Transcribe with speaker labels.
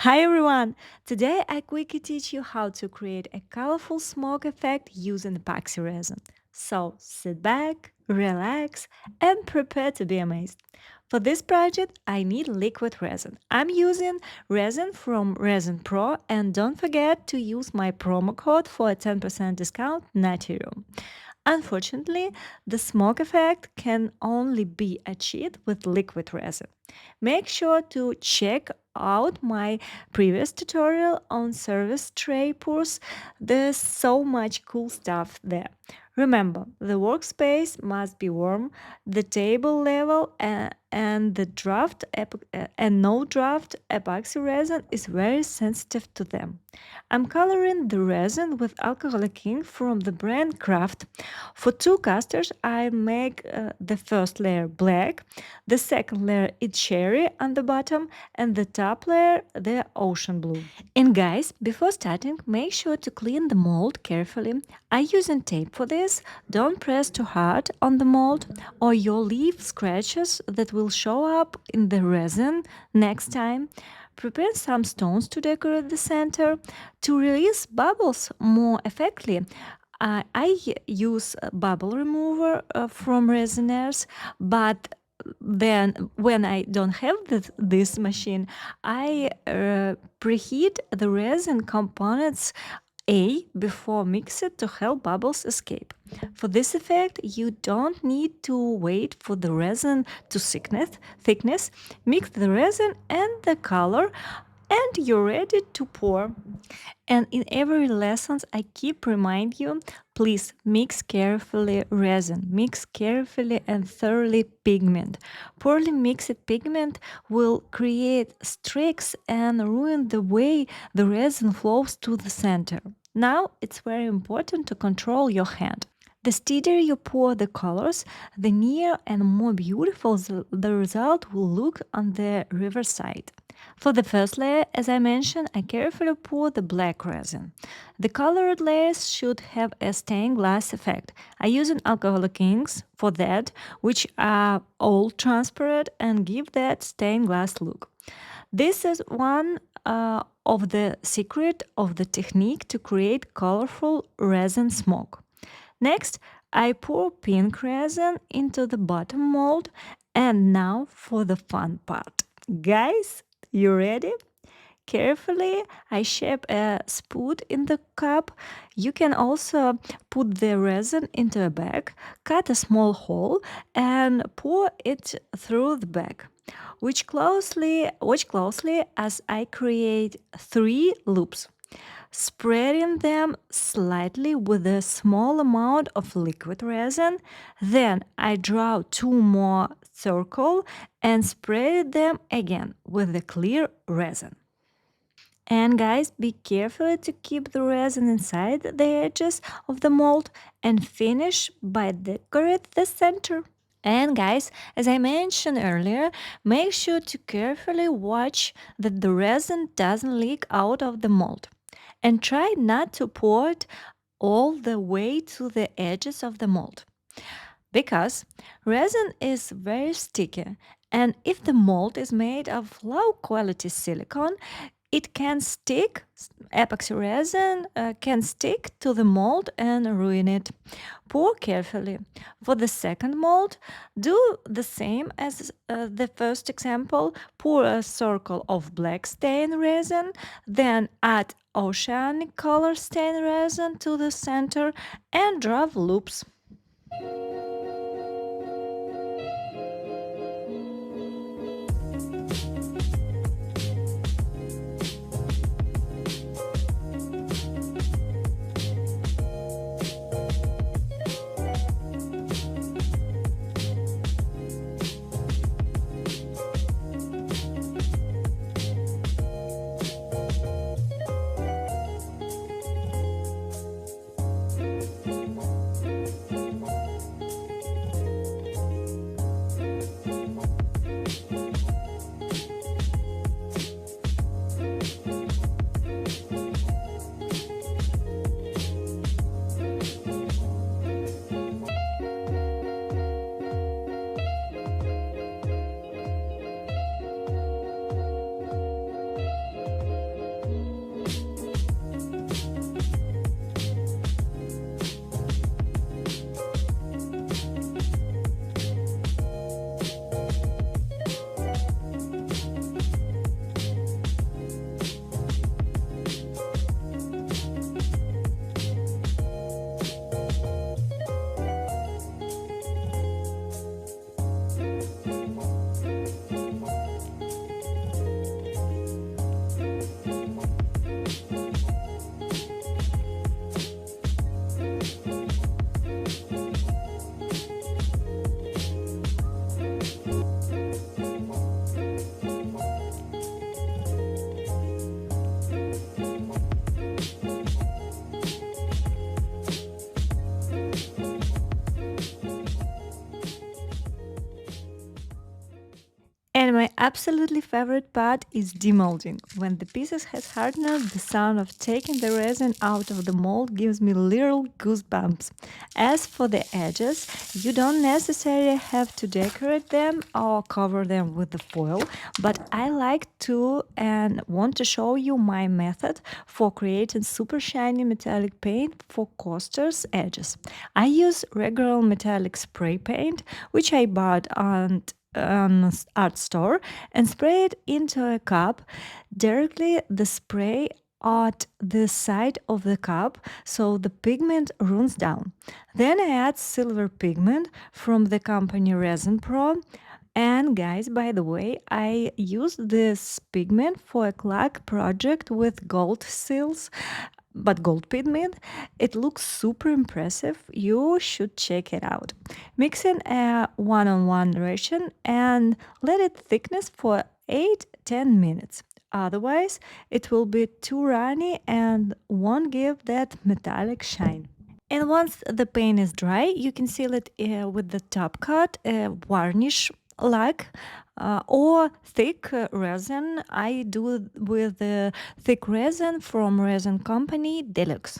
Speaker 1: Hi everyone! Today I quickly teach you how to create a colorful smoke effect using epoxy resin. So sit back, relax, and prepare to be amazed. For this project, I need liquid resin. I'm using resin from Resin Pro, and don't forget to use my promo code for a 10% discount, Naturium. Unfortunately, the smoke effect can only be achieved with liquid resin. Make sure to check out my previous tutorial on surface tray pours. There's so much cool stuff there. Remember, the workspace must be warm, the table level, and the and no draft epoxy resin is very sensitive to them. I'm coloring the resin with alcoholic ink from the brand Craft. For two casters, I make the first layer black, the second layer is cherry on the bottom, and the top layer the ocean blue. And guys, before starting, make sure to clean the mold carefully. I'm using tape for this. Don't press too hard on the mold or you'll leave scratches that will show up in the resin next time. Prepare some stones to decorate the center. To release bubbles more effectively, I use a bubble remover from Resiners, but then when I don't have this machine, I preheat the resin components before mix it to help bubbles escape. For this effect, you don't need to wait for the resin to thickness. Mix the resin and the color and you're ready to pour. And in every lessons, I keep remind you, please mix carefully resin, mix carefully and thoroughly pigment. Poorly mixed pigment will create streaks and ruin the way the resin flows to the center. Now it's very important to control your hand. The steadier you pour the colors, the nearer and more beautiful the result will look on the riverside. For the first layer, as I mentioned, I carefully pour the black resin. The colored layers should have a stained glass effect. I use an alcoholic inks for that, which are all transparent and give that stained glass look. This is one of the secret of the technique to create colorful resin smoke. Next, I pour pink resin into the bottom mold, and now for the fun part. Guys, you ready? Carefully, I shape a spout in the cup. You can also put the resin into a bag, cut a small hole, and pour it through the bag. Watch closely as I create three loops, spreading them slightly with a small amount of liquid resin. Then I draw two more circles and spread them again with the clear resin. And guys, be careful to keep the resin inside the edges of the mold and finish by decorate the center. And guys, as I mentioned earlier, make sure to carefully watch that the resin doesn't leak out of the mold. And try not to pour it all the way to the edges of the mold. Because resin is very sticky, and if the mold is made of low quality silicone, it can stick, epoxy resin can stick to the mold and ruin it. Pour carefully. For the second mold, do the same as the first example. Pour a circle of black stain resin, then add oceanic color stain resin to the center and draw loops. And my absolutely favorite part is demolding. When the pieces has hardened, the sound of taking the resin out of the mold gives me little goosebumps. As for the edges, you don't necessarily have to decorate them or cover them with the foil, but I like to and want to show you my method for creating super shiny metallic paint for coasters edges. I use regular metallic spray paint, which I bought on art store, and spray it into a cup. Directly the spray at the side of the cup so the pigment runs down. Then I add silver pigment from the company Resin Pro. And guys, by the way, I used this pigment for a clack project with gold seals, but gold pigment. It looks super impressive. You should check it out. Mix in a one-on-one ration and let it thickness for 8-10 minutes. Otherwise, it will be too runny and won't give that metallic shine. And once the paint is dry, you can seal it with the top coat, varnish lac, or thick resin. I do with the thick resin from resin company Deluxe.